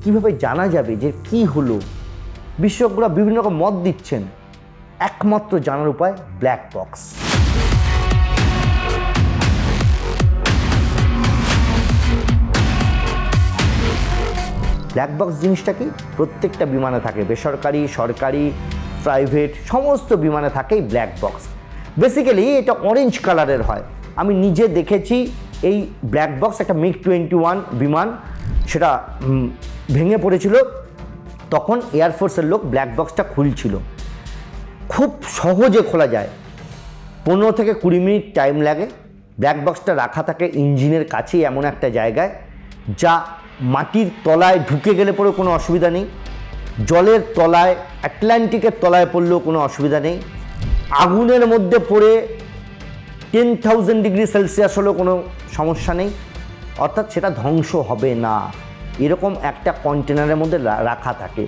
কীভাবে জানা যাবে যে কি হলো? বিশেষজ্ঞরা বিভিন্ন রকম মত দিচ্ছেন। একমাত্র জানার উপায় ব্ল্যাক বক্স। ব্ল্যাক বক্স জিনিসটা কি? প্রত্যেকটা বিমানে থাকে, বেসরকারি, সরকারি, প্রাইভেট, সমস্ত বিমানে থাকে এই ব্ল্যাক বক্স। বেসিক্যালি এটা অরেঞ্জ কালারের হয়। আমি নিজে দেখেছি এই ব্ল্যাক বক্স। একটা MiG-21 বিমান, সেটা ভেঙে পড়েছিল, তখন এয়ারফোর্সের লোক ব্ল্যাক বক্সটা খুলছিল। খুব সহজে খোলা যায়, 15 থেকে 20 মিনিট টাইম লাগে। ব্ল্যাক বক্সটা রাখা থাকে ইঞ্জিনের কাছেই এমন একটা জায়গায়, যা মাটির তলায় ঢুকে গেলে পরেও কোনো অসুবিধা নেই, জলের তলায়, আটলান্টিকের তলায় পড়লেও কোনো অসুবিধা নেই, আগুনের মধ্যে পড়ে 10,000 ডিগ্রি সেলসিয়াস হলেও কোনো সমস্যা নেই, অর্থাৎ সেটা ধ্বংস হবে না। এরকম একটা কন্টেনারের মধ্যে রাখা থাকে।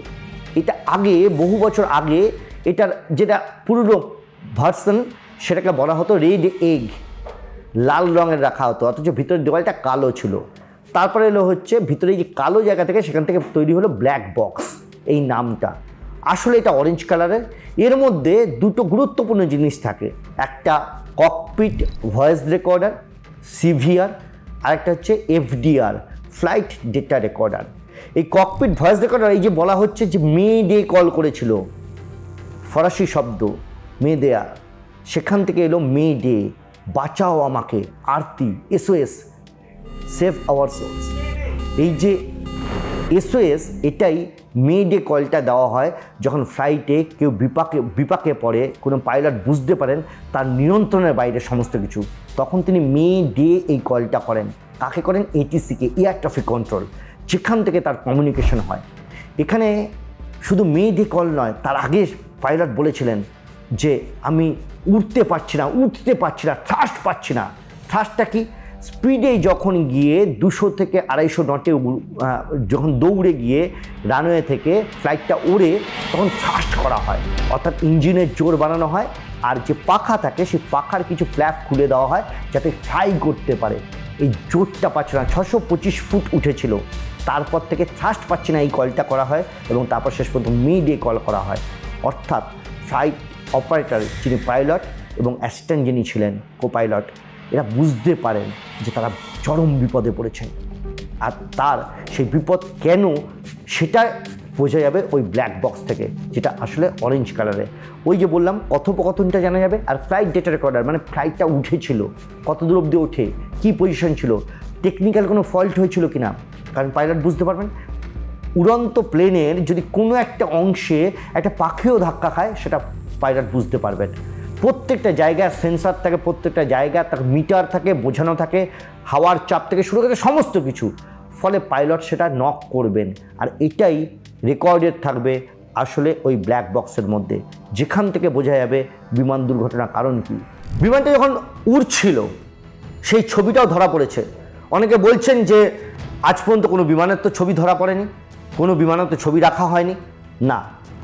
এটা আগে, বহু বছর আগে, এটার যেটা পুরনো ভার্সন সেটাকে বলা হতো রেড এগ, লাল রঙের রাখা হতো, অথচ ভিতরের দেওয়ালটা কালো ছিল। তারপরে এলো হচ্ছে ভিতরে যে কালো জায়গা থেকে, সেখান থেকে তৈরি হলো ব্ল্যাক বক্স এই নামটা। আসলে এটা অরেঞ্জ কালারের। এর মধ্যে দুটো গুরুত্বপূর্ণ জিনিস থাকে, একটা ককপিট ভয়েস রেকর্ডার CVR, আরেকটা হচ্ছে FDR ফ্লাইট ডেটা রেকর্ডার। এই ককপিট ভয়েস রেকর্ডার, এই যে বলা হচ্ছে যে মে ডে কল করেছিল, ফরাসি শব্দ মে দেয়া, সেখান থেকে এলো মে ডে, বাঁচাও আমাকে, আরতি, SOS, সেভ আওয়ার সোলস। এই যে SOS, এটাই মে ডে কলটা দেওয়া হয় যখন ফ্লাইটে কেউ বিপাকে পড়ে, কোনো পাইলট বুঝতে পারেন তার নিয়ন্ত্রণের বাইরে সমস্ত কিছু, তখন তিনি মে ডে এই কলটা করেন। কাকে করেন? ATC-কে, এয়ার ট্রাফিক কন্ট্রোল, যেখান থেকে তার কমিউনিকেশন হয়। এখানে শুধু মে ডে কল নয়, তার আগে পাইলট বলেছিলেন যে আমি উঠতে পারছি না, থ্রাস্ট পাচ্ছি না। থ্রাস্টটা কি? স্পিডে যখন গিয়ে 200 থেকে 250 নটে যখন দৌড়ে গিয়ে রানওয়ে থেকে ফ্লাইটটা ওড়ে, তখন থ্রাস্ট করা হয়, অর্থাৎ ইঞ্জিনের জোর বানানো হয়। আর যে পাখা থাকে, সেই পাখার কিছু ফ্ল্যাপ খুলে দেওয়া হয় যাতে ফ্লাই করতে পারে। এই জোরটা পাচ্ছে না, 625 ফুট উঠেছিল, তারপর থেকে থ্রাস্ট পাচ্ছে না, এই কলটা করা হয় এবং তারপর শেষ পর্যন্ত মে ডে কল করা হয়। অর্থাৎ ফ্লাইট অপারেটর, যিনি পাইলট, এবং অ্যাসিস্ট্যান্ট যিনি ছিলেন, কো-পাইলট, এরা বুঝতে পারেন যে তারা চরম বিপদে পড়েছেন। আর তার সেই বিপদ কেন, সেটা বোঝা যাবে ওই ব্ল্যাক বক্স থেকে, যেটা আসলে অরেঞ্জ কালারে। ওই যে বললাম, কথোপকথনটা জানা যাবে। আর ফ্লাইট ডেটা রেকর্ডার, মানে ফ্লাইটটা উঠেছিল, কত দূর অবধি ওঠে, কী পজিশন ছিল, টেকনিক্যাল কোনো ফল্ট হয়েছিল কিনা, কারণ পাইলট বুঝতে পারবেন। উড়ন্ত প্লেনের যদি কোনো একটা অংশে একটা পাখিও ধাক্কা খায়, সেটা পাইলট বুঝতে পারবেন। প্রত্যেকটা জায়গায় সেন্সার থাকে, প্রত্যেকটা জায়গায় তার মিটার থাকে, বোঝানো থাকে, হাওয়ার চাপ থেকে শুরু করে সমস্ত কিছু। ফলে পাইলট সেটা নক করবেন, আর এটাই রেকর্ডেড থাকবে আসলে ওই ব্ল্যাক বক্সের মধ্যে, যেখান থেকে বোঝা যাবে বিমান দুর্ঘটনার কারণ কী। বিমানটা যখন উড়ছিল, সেই ছবিটাও ধরা পড়েছে। অনেকে বলছেন যে আজ পর্যন্ত কোনো বিমানের তো ছবি ধরা পড়েনি, কোনো বিমানের তো ছবি রাখা হয়নি। না,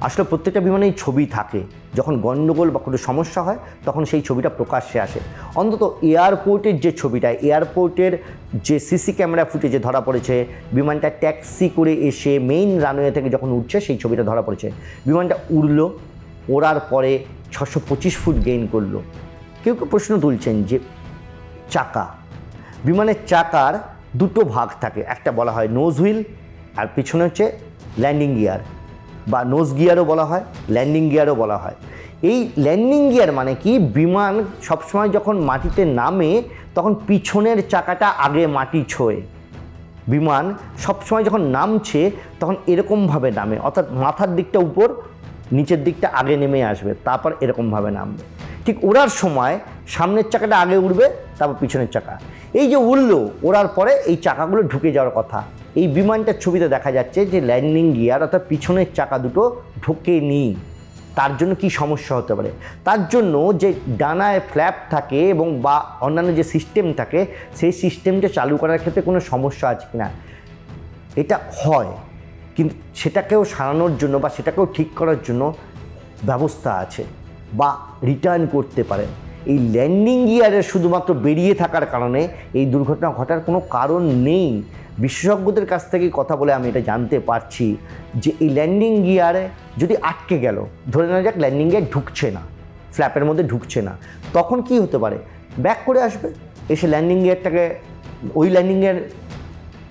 আসলে প্রত্যেকটা বিমানেই ছবি থাকে। যখন গণ্ডগোল বা কোনো সমস্যা হয়, তখন সেই ছবিটা প্রকাশ্যে আসে। অন্তত এয়ারপোর্টের যে ছবিটা, এয়ারপোর্টের যে CC ক্যামেরা ফুটেজে ধরা পড়েছে, বিমানটা ট্যাক্সি করে এসে মেইন রানওয়ে থেকে যখন উঠছে, সেই ছবিটা ধরা পড়েছে। বিমানটা উড়লো, ওড়ার পরে 625 ফুট গেইন করলো। কেউ কেউ প্রশ্ন তুলছেন যে চাকা, বিমানের চাকার দুটো ভাগ থাকে, একটা বলা হয় নোজ হুইল, আর পিছনে হচ্ছে ল্যান্ডিং গিয়ার, বা নোজ গিয়ারও বলা হয়, ল্যান্ডিং গিয়ারও বলা হয়। এই ল্যান্ডিং গিয়ার মানে কি? বিমান সবসময় যখন মাটিতে নামে, তখন পিছনের চাকাটা আগে মাটি ছোঁয়। বিমান সবসময় যখন নামছে, তখন এরকমভাবে নামে, অর্থাৎ মাথার দিকটা উপর, নিচের দিকটা আগে নেমে আসবে, তারপর এরকমভাবে নামবে। ঠিক ওড়ার সময় সামনের চাকাটা আগে উঠবে, তারপর পিছনের চাকা। এই যে উড়লো, ওড়ার পরে এই চাকাগুলো ঢুকে যাওয়ার কথা। এই বিমানটার ছবিতে দেখা যাচ্ছে যে ল্যান্ডিং গিয়ার অর্থাৎ পিছনের চাকা দুটো ঢোকেনি। তার জন্য কি সমস্যা হতে পারে? তার জন্য যে ডানায় ফ্ল্যাপ থাকে এবং বা অন্যান্য যে সিস্টেম থাকে, সেই সিস্টেমটা চালু করার ক্ষেত্রে কোনো সমস্যা আছে কিনা, এটা হয়, কিন্তু সেটাকেও সারানোর জন্য বা সেটাকেও ঠিক করার জন্য ব্যবস্থা আছে, বা রিটার্ন করতে পারেন। এই ল্যান্ডিং গিয়ারের শুধুমাত্র বেরিয়ে থাকার কারণে এই দুর্ঘটনা ঘটার কোনো কারণ নেই। বিশেষজ্ঞদের কাছ থেকে কথা বলে আমি এটা জানতে পারছি যে এই ল্যান্ডিং গিয়ারে যদি আটকে গেল, ধরে নেওয়া যাক ল্যান্ডিং গিয়ার ঢুকছে না, ফ্ল্যাপের মধ্যে ঢুকছে না, তখন কি হতে পারে? ব্যাক করে আসবে, এসে ল্যান্ডিং গিয়ারটাকে ওই ল্যান্ডিং গিয়ার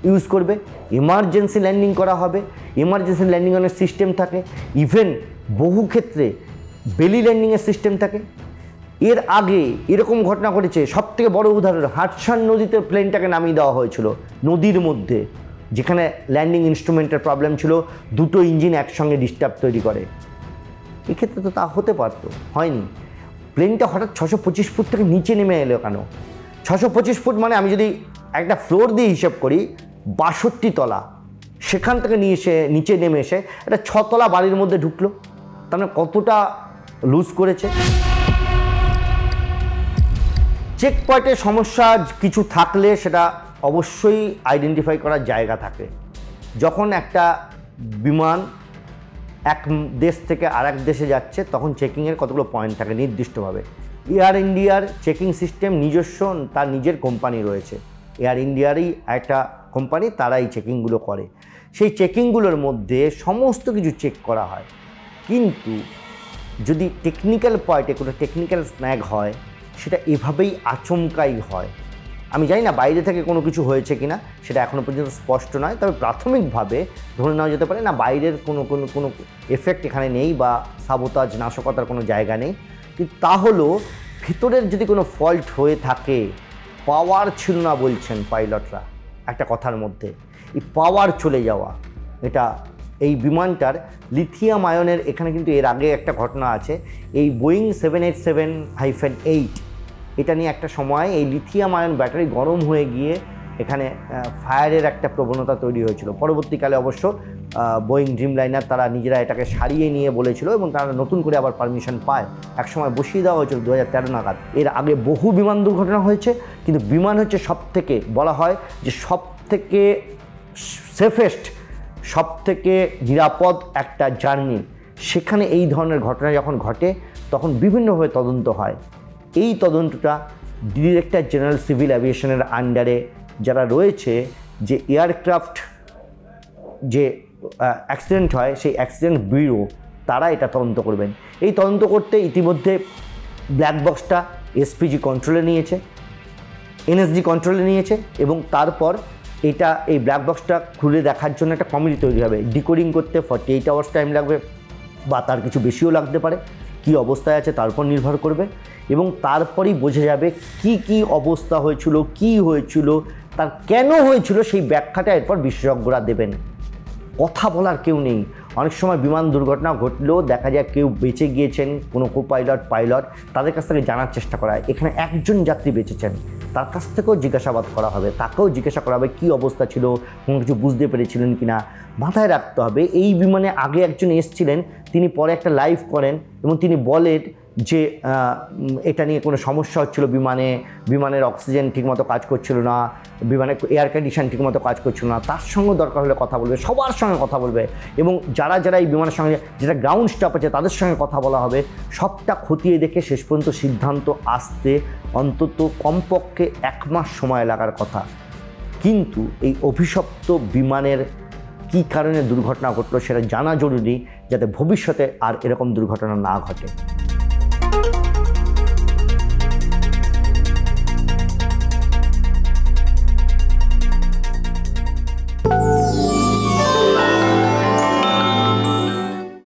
ইউজ করবে, এমার্জেন্সি ল্যান্ডিং করা হবে, এমার্জেন্সি ল্যান্ডিং অনেক সিস্টেম থাকে, ইভেন বহু ক্ষেত্রে বেলি ল্যান্ডিংয়ের সিস্টেম থাকে। এর আগে এরকম ঘটনা ঘটেছে, সবথেকে বড় উদাহরণ হাডসন নদীতে প্লেনটাকে নামিয়ে দেওয়া হয়েছিল নদীর মধ্যে, যেখানে ল্যান্ডিং ইনস্ট্রুমেন্টের প্রবলেম ছিল, দুটো ইঞ্জিন একসঙ্গে ডিস্টার্ব তৈরি করে। এক্ষেত্রে তো তা হতে পারতো, হয়নি। প্লেনটা হঠাৎ 625 ফুট থেকে নিচে নেমে এলো কেন? 625 ফুট মানে আমি যদি একটা ফ্লোর দিয়ে হিসেব করি 62 তলা, সেখান থেকে নিচে নেমে এসে একটা 6 তলা বাড়ির মধ্যে ঢুকলো, তার মানে কতটা লুজ করেছে। চেক পয়েন্টে সমস্যা কিছু থাকলে সেটা অবশ্যই আইডেন্টিফাই করার জায়গা থাকে। যখন একটা বিমান এক দেশ থেকে আরেক দেশে যাচ্ছে তখন চেকিংয়ের কতগুলো পয়েন্ট থাকে নির্দিষ্টভাবে। এয়ার ইন্ডিয়ার চেকিং সিস্টেম নিজস্ব, তার নিজের কোম্পানি রয়েছে, এয়ার ইন্ডিয়ারই একটা কোম্পানি, তারাই চেকিংগুলো করে। সেই চেকিংগুলোর মধ্যে সমস্ত কিছু চেক করা হয়, কিন্তু যদি টেকনিক্যাল পয়েন্টে কোনো টেকনিক্যাল স্ন্যাগ হয় সেটা এভাবেই আচমকাই হয়। আমি জানি না বাইরে থেকে কোনো কিছু হয়েছে কিনা, সেটা এখনও পর্যন্ত স্পষ্ট নয়, তবে প্রাথমিকভাবে ধরে নেওয়া যেতে পারে না বাইরের কোনো এফেক্ট এখানে নেই বা সাবোতাজ নাশকতার কোনো জায়গা নেই। কিন্তু তা হলো ভিতরের যদি কোনো ফল্ট হয়ে থাকে, পাওয়ার ছিল না বলছেন পাইলটরা একটা কথার মধ্যে, এই পাওয়ার চলে যাওয়া, এটা এই বিমানটার লিথিয়াম আয়নের, এখানে কিন্তু এর আগে একটা ঘটনা আছে, এই বোয়িং 787-8 এটা নিয়ে একটা সময় এই লিথিয়াম আয়ন ব্যাটারি গরম হয়ে গিয়ে এখানে ফায়ারের একটা প্রবণতা তৈরি হয়েছিল। পরবর্তীকালে অবশ্য বোয়িং ড্রিমলাইনার তারা নিজেরা এটাকে সারিয়ে নিয়ে বলেছিল এবং তারা নতুন করে আবার পারমিশন পায়। একসময় বসিয়ে দেওয়া হয়েছিল 2013 নাগাদ। এর আগে বহু বিমান দুর্ঘটনা হয়েছে, কিন্তু বিমান হচ্ছে সবথেকে, বলা হয় যে সবথেকে সেফেস্ট, সবথেকে নিরাপদ একটা জার্নি। সেখানে এই ধরনের ঘটনা যখন ঘটে তখন বিভিন্নভাবে তদন্ত হয়। এই তদন্তটা ডিরেক্টর জেনারেল সিভিল অ্যাভিয়েশনের আন্ডারে যারা রয়েছে, যে এয়ারক্রাফট যে অ্যাক্সিডেন্ট হয় সেই অ্যাক্সিডেন্ট ব্যুরো, তারা এটা তদন্ত করবেন। এই তদন্ত করতে ইতিমধ্যে ব্ল্যাক বক্সটা এসপিজি কন্ট্রোলে নিয়েছে, এনএসজি কন্ট্রোলে নিয়েছে, এবং তারপর এটা এই ব্ল্যাক বক্সটা খুলে দেখার জন্য একটা কমিটি তৈরি হবে। ডিকোডিং করতে 48 আওয়ার্স টাইম লাগবে বা তার কিছু বেশিও লাগতে পারে, কী অবস্থায় আছে তার উপর নির্ভর করবে, এবং তারপরেই বোঝা যাবে কি অবস্থা হয়েছিল, কি হয়েছিল, তার কেন হয়েছিল, সেই ব্যাখ্যাটা এরপর বিশেষজ্ঞরা দেবেন। কথা বলার কেউ নেই। অনেক সময় বিমান দুর্ঘটনা ঘটলেও দেখা যায় কেউ বেঁচে গিয়েছেন, কোনো পাইলট, তাদের কাছ থেকে জানার চেষ্টা করা হয়। এখানে একজন যাত্রী বেঁচেছেন, তার কাছ থেকেও জিজ্ঞাসাবাদ করা হবে, তাকেও জিজ্ঞাসা করা হবে কী অবস্থা ছিল, কোনো কিছু বুঝতে পেরেছিলেন কিনা। মাথায় রাখতে হবে এই বিমানে আগে একজন এসেছিলেন, তিনি পরে একটা লাইভ করেন এবং তিনি বলেন যে এটা নিয়ে কোনো সমস্যা হচ্ছিল, বিমানের অক্সিজেন ঠিকমতো কাজ করছিল না, বিমানের এয়ার কন্ডিশন ঠিকমতো কাজ করছিল না। তার সঙ্গে দরকার হলে কথা বলবে, সবার সঙ্গে কথা বলবে, এবং যারা এই বিমানের সঙ্গে যেটা গ্রাউন্ড স্টাফ আছে তাদের সঙ্গে কথা বলা হবে। সবটা খতিয়ে দেখে শেষ পর্যন্ত সিদ্ধান্ত আসতে অন্তত কমপক্ষে 1 মাস সময় লাগার কথা। কিন্তু এই অভিশপ্ত বিমানের কী কারণে দুর্ঘটনা ঘটলো সেটা জানা জরুরি, যাতে ভবিষ্যতে আর এরকম দুর্ঘটনা না ঘটে।